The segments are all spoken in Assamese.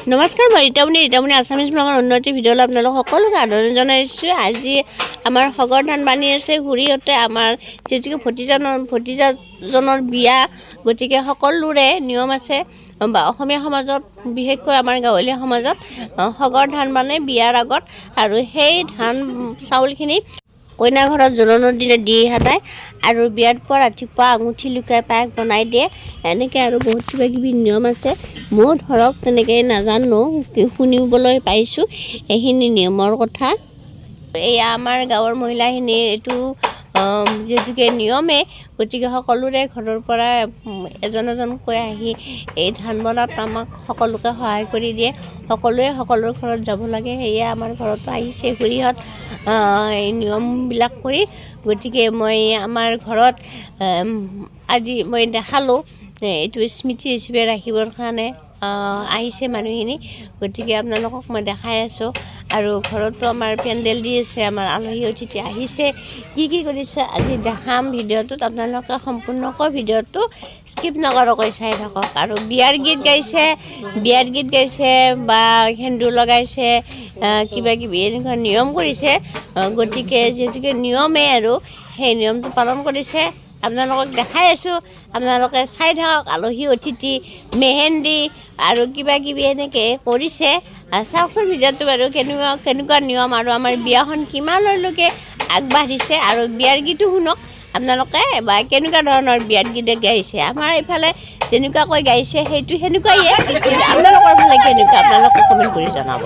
নমস্কাৰ, মই ৰীতামণি আছামিজ ব্লগৰ উন্নতি ভিডিঅ'লৈ আপোনালোক সকলোকে আদৰণি জনাইছোঁ। আজি আমাৰ সগৰ ধান বানি আছে খুৰীহঁতে, আমাৰ যিহেতুকে ভতিজাজনৰ বিয়া, গতিকে সকলোৰে নিয়ম আছে অসমীয়া সমাজত, বিশেষকৈ আমাৰ গাঁৱলীয়া সমাজত সগৰ ধান বানে বিয়াৰ আগত, আৰু সেই ধান চাউলখিনি কইনা ঘৰত জোৰোণৰ দিনা দি সদায়, আৰু বিয়াৰ পৰা ৰাতিপুৱা আঙুঠি লুকাই পায়স বনাই দিয়ে। এনেকৈ আৰু বহুত কিবা কিবি নিয়ম আছে। ময়ো ধৰক তেনেকৈ নাজানো, শুনিবলৈ পাইছোঁ এইখিনি নিয়মৰ কথা। এয়া আমাৰ গাঁৱৰ মহিলাখিনি এইটো যিহেতুকে নিয়মে, গতিকে সকলোৰে ঘৰৰ পৰা এজন এজনকৈ আহি এই ধান বনাত আমাক সকলোকে সহায় কৰি দিয়ে। সকলোৱে সকলোৰ ঘৰত যাব লাগে। সেয়ে আমাৰ ঘৰতো আহিছে খুৰীহঁত এই নিয়মবিলাক কৰি। গতিকে মই আমাৰ ঘৰত আজি মই দেখালোঁ, এইটো স্মৃতি হিচাপে ৰাখিবৰ কাৰণে আহিছে মানুহখিনি। গতিকে আপোনালোকক মই দেখাই আছোঁ। আৰু ঘৰতো আমাৰ পেণ্ডেল দি আছে, আমাৰ আলহী অতিথি আহিছে। কি কৰিছে আজি দেখাম ভিডিঅ'টোত, আপোনালোকে সম্পূৰ্ণকৈ ভিডিঅ'টো স্কিপ নকৰাকৈ চাই থাকক। আৰু বিয়াৰ গীত গাইছে বা সেন্দুৰ লগাইছে, কিবা কিবি এনেকুৱা নিয়ম কৰিছে। গতিকে যিহেতুকে নিয়মে আৰু সেই নিয়মটো পালন কৰিছে, আপোনালোকক দেখাই আছোঁ। আপোনালোকে চাই থাকক। আলহী অতিথি, মেহেন্দি আৰু কিবা কিবি এনেকৈ কৰিছে। চাওকচোন ভিডিঅ'টো বাৰু কেনেকুৱা নিয়ম, আৰু আমাৰ বিয়াখন কিমানলৈকে আগবাঢ়িছে। আৰু বিয়াৰ গীতো শুনক আপোনালোকে, বা কেনেকুৱা ধৰণৰ বিয়াৰ গীত গাইছে। আমাৰ এইফালে যেনেকুৱাকৈ গাইছে সেইটো সেনেকুৱাইয়ে, আপোনালোকৰ ফালে কেনেকুৱা আপোনালোকে কমেণ্ট কৰি জনাব।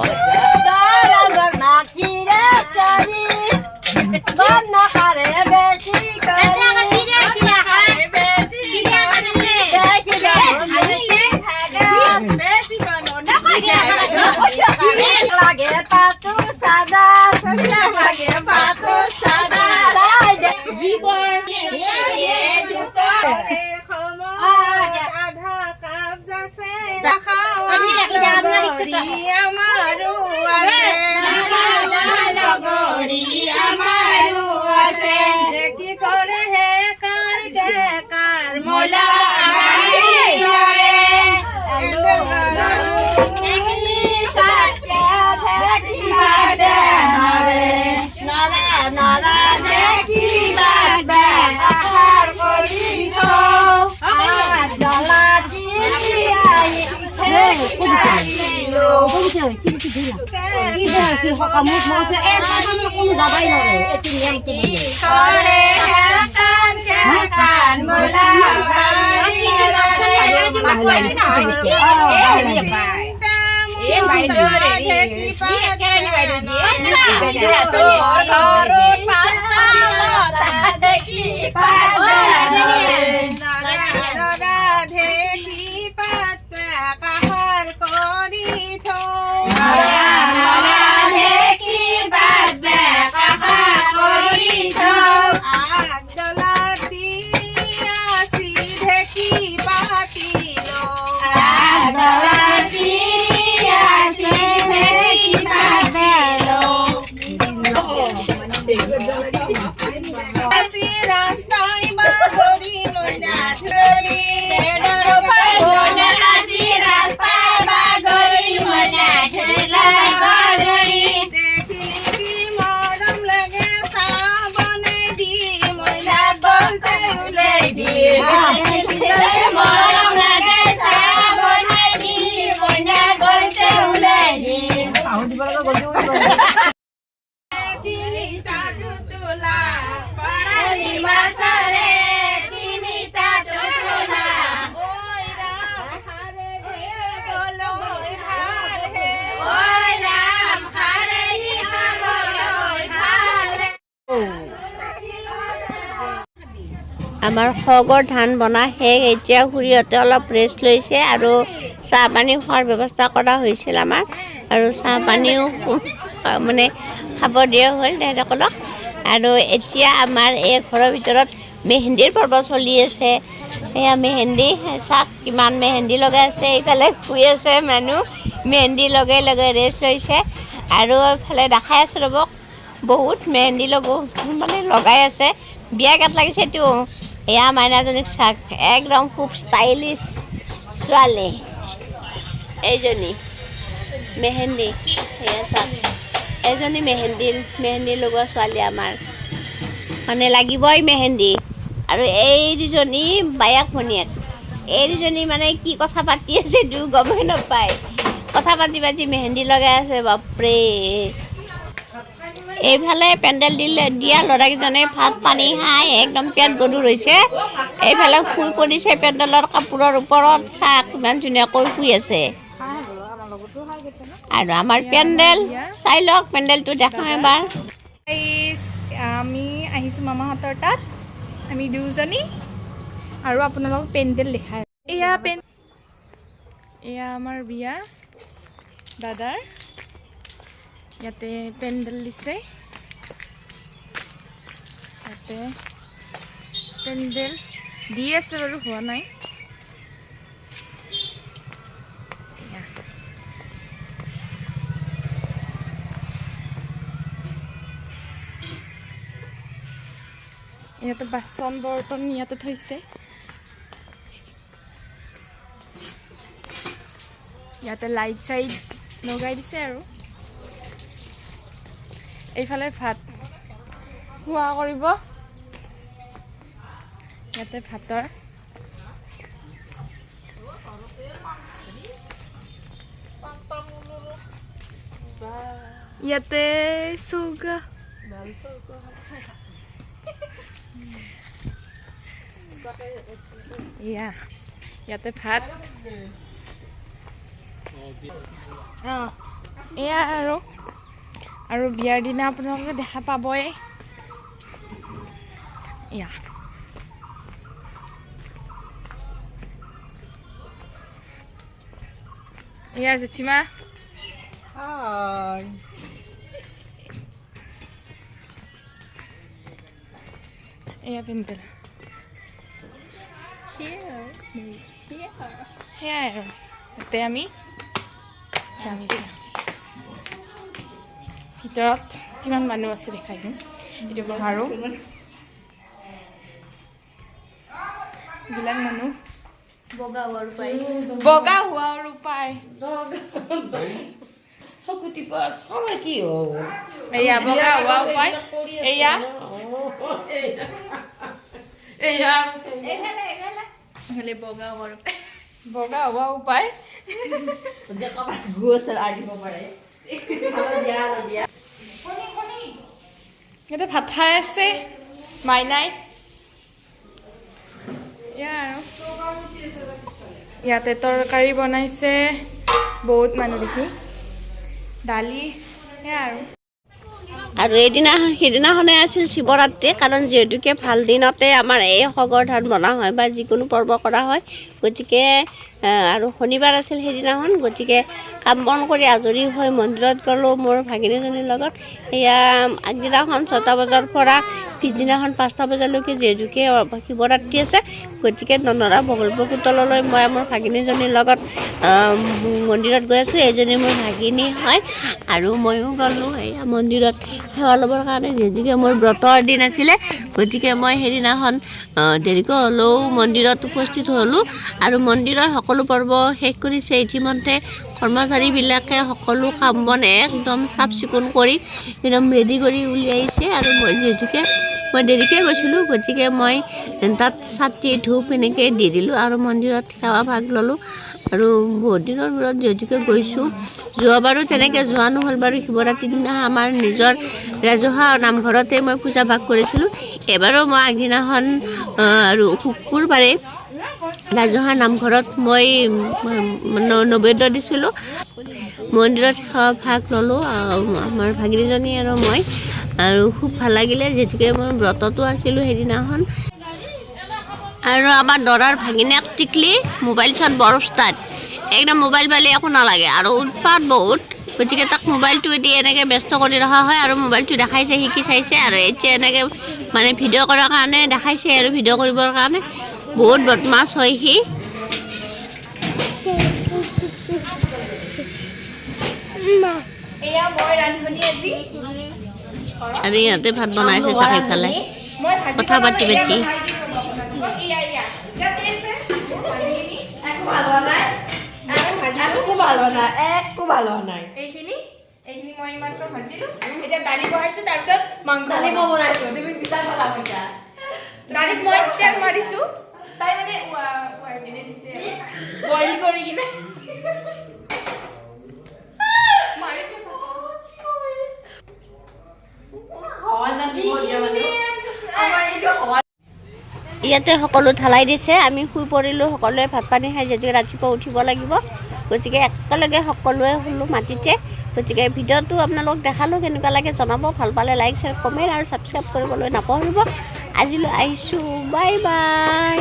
আমাৰ সগৰ ধান বনা শেষ। এতিয়া খুৰীহঁতে অলপ ৰেষ্ট লৈছে, আৰু চাহ পানী খোৱাৰ ব্যৱস্থা কৰা হৈছিল আমাৰ, আৰু চাহ পানীও মানে খাব দিয়া হ'ল তেখেতসকলক। আৰু এতিয়া আমাৰ এই ঘৰৰ ভিতৰত মেহেন্দিৰ পৰ্ব চলি আছে। এয়া মেহেন্দি, চাওক কিমান মেহেন্দি লগাই আছে। এইফালে শুই আছে মানুহ, মেহেন্দি লগাই ৰেষ্ট লৈছে। আৰু এইফালে দেখাই আছোঁ ৰ'বক, বহুত মেহেন্দি লগাই আছে। বিয়া গাত লাগিছেতো। এয়া মাইনাজনীক চাওক, একদম খুব ষ্টাইলিছ ছোৱালী এইজনী। মেহেন্দি সেয়া চাওক এজনী মেহেন্দি লগোৱা ছোৱালী আমাৰ মানে লাগিবই মেহেন্দি আৰু এই দুজনী বায়েক ভনীয়েক এই দুজনী মানে কি কথা পাতি আছে গমেই নাপায় কথা পাতি পাতি মেহেন্দি লগাই আছে বাপৰে এইফালে পেণ্ডেল দিয়া ল'ৰাকেইজনে ভাত পানী খাই একদম পেট গধুৰ হৈছে এইফালে শুই পৰিছে পেণ্ডেলৰ কাপোৰৰ ওপৰত চাহ কিমান ধুনীয়াকৈ শুই আছে আৰু আমাৰ পেণ্ডেল চাই লওক পেণ্ডেলটো দেখাওঁ এবাৰ আমি আহিছোঁ মামাহঁতৰ তাত আমি দুজনী আৰু আপোনালোকক পেণ্ডেল দেখাই এয়া আমাৰ বিয়া দাদাৰ ইয়াতে পেণ্ডেল দিছে ইয়াতে পেণ্ডেল দি আছে বাৰু হোৱা নাই ইয়াতে বাচন বৰ্তন ইয়াতে থৈছে ইয়াতে লাইট চাইট লগাই দিছে আৰু এইফালে ভাত খোৱা কৰিব ইয়াতে ভাতৰ ইয়াতে চৌকা ইয়াতে ভাত এয়া আৰু বিয়াৰ দিনা আপোনালোকে দেখা পাবই এয়া এয়া জেঠিমা এয়া পেণ্ডেল সেয়াই আৰু ইয়াতে আমি যাম ভিতৰত কিমান মানুহ আছে দেখাই দিম এইটো আৰু এইবিলাক মানুহ বগা হোৱাৰ উপায় এয়া বগা হোৱা উপায় এয়া বগা হোৱা উপায় ইয়াতে ভাত খাই আছে মাইনাই ইয়াতে তৰকাৰী বনাইছে বহুত মানুহ দেখি দালি সেয়া আৰু সেইদিনাখনে আছিল শিৱৰাত্ৰি কাৰণ যিহেতুকে ভাল দিনতে আমাৰ এই সগৰ ধান বনা হয় বা যিকোনো পৰ্ব কৰা হয় গতিকে আৰু শনিবাৰ আছিল সেইদিনাখন গতিকে কাম বন কৰি আজৰি হৈ মন্দিৰত গ'লোঁ মোৰ ভাগিনীজনীৰ লগত সেয়া আগদিনাখন 6টা বজাৰ পৰা পিছদিনাখন 5টা বজালৈকে যিহেতুকে শিৱৰাত্ৰি আছে গতিকে ননৰা ভগৱতলৈ মই মোৰ ভাগিনীজনীৰ লগত মন্দিৰত গৈ আছোঁ এইজনী মোৰ ভাগিনী হয় আৰু ময়ো গ'লোঁ এয়া মন্দিৰত সেৱা ল'বৰ কাৰণে যিহেতুকে মোৰ ব্ৰতৰ দিন আছিলে গতিকে মই সেইদিনাখন দেৰিকৈ হ'লেও মন্দিৰত উপস্থিত হ'লোঁ আৰু মন্দিৰৰ সকলো পৰ্ব শেষ কৰিছে ইতিমধ্যে কৰ্মচাৰীবিলাকে সকলো কাম বন একদম চাফ চিকুণ কৰি একদম ৰেডি কৰি উলিয়াইছে আৰু মই যিহেতুকে মই দেৰিকৈ গৈছিলোঁ গতিকে মই তাত চাতি ধূপ এনেকৈ দি দিলোঁ আৰু মন্দিৰত সেৱা ভাগ ল'লোঁ আৰু বহুত দিনৰ মূৰত যিহেতুকে গৈছোঁ যোৱাবাৰো তেনেকৈ যোৱা নহ'ল বাৰু শিৱৰাত্ৰিৰ দিনা আমাৰ নিজৰ ৰাজহুৱা নামঘৰতে মই পূজা ভাগ কৰিছিলোঁ এবাৰো মই আগদিনাখন আৰু শুকুৰবাৰে ৰাজহুৱা নামঘৰত মই নৈবেদ্য দিছিলোঁ মন্দিৰত সেৱা ভাগ ল'লোঁ আমাৰ ভাগিনীজনী আৰু মই আৰু খুব ভাল লাগিলে যিহেতুকে মই ব্ৰততো আছিলোঁ সেইদিনাখন আৰু আমাৰ দৰাৰ ভাগিনীয়েক টিকলি মোবাইল চাত বৰ উস্তাদ একদম মোবাইল পালে একো নালাগে আৰু উৎপাত বহুত গতিকে তাক মোবাইলটো দি এনেকৈ ব্যস্ত কৰি ৰখা হয় আৰু মোবাইলটো দেখাইছে শিকি চাইছে আৰু এতিয়া এনেকৈ মানে ভিডিঅ' কৰাৰ কাৰণে দেখাইছে আৰু ভিডিঅ' কৰিবৰ কাৰণে বহুত বদমাছ হয় সি আৰু ইহঁতে ভাত বনাইছে চাকি ফালে কথা পাতি পাতি ভাল হোৱা নাই এইখিনি মই মাত্ৰ ভাজিলোঁ এতিয়া দালি বহাইছোঁ তাৰপিছত মাংস দালি মই বনাইছোঁ তুমি পিঠা বনাব এতিয়া দালিত মই তেল মাৰিছোঁ তাই মানে দিছে বইল কৰি কিনে ইয়াতে সকলো ঢালাই দিছে আমি শুই পৰিলোঁ সকলোৱে ভাত পানী খাই যিহেতুকে ৰাতিপুৱা উঠিব লাগিব গতিকে একেলগে সকলোৱে শুলোঁ মাটিতে গতিকে ভিডিঅ'টো আপোনালোক দেখালোঁ কেনেকুৱা লাগে জনাব ভাল পালে লাইক শ্বেয়াৰ কমেণ্ট আৰু ছাবস্ক্ৰাইব কৰিবলৈ নাপাহৰিব আজিলৈ আহিছোঁ বাই বাই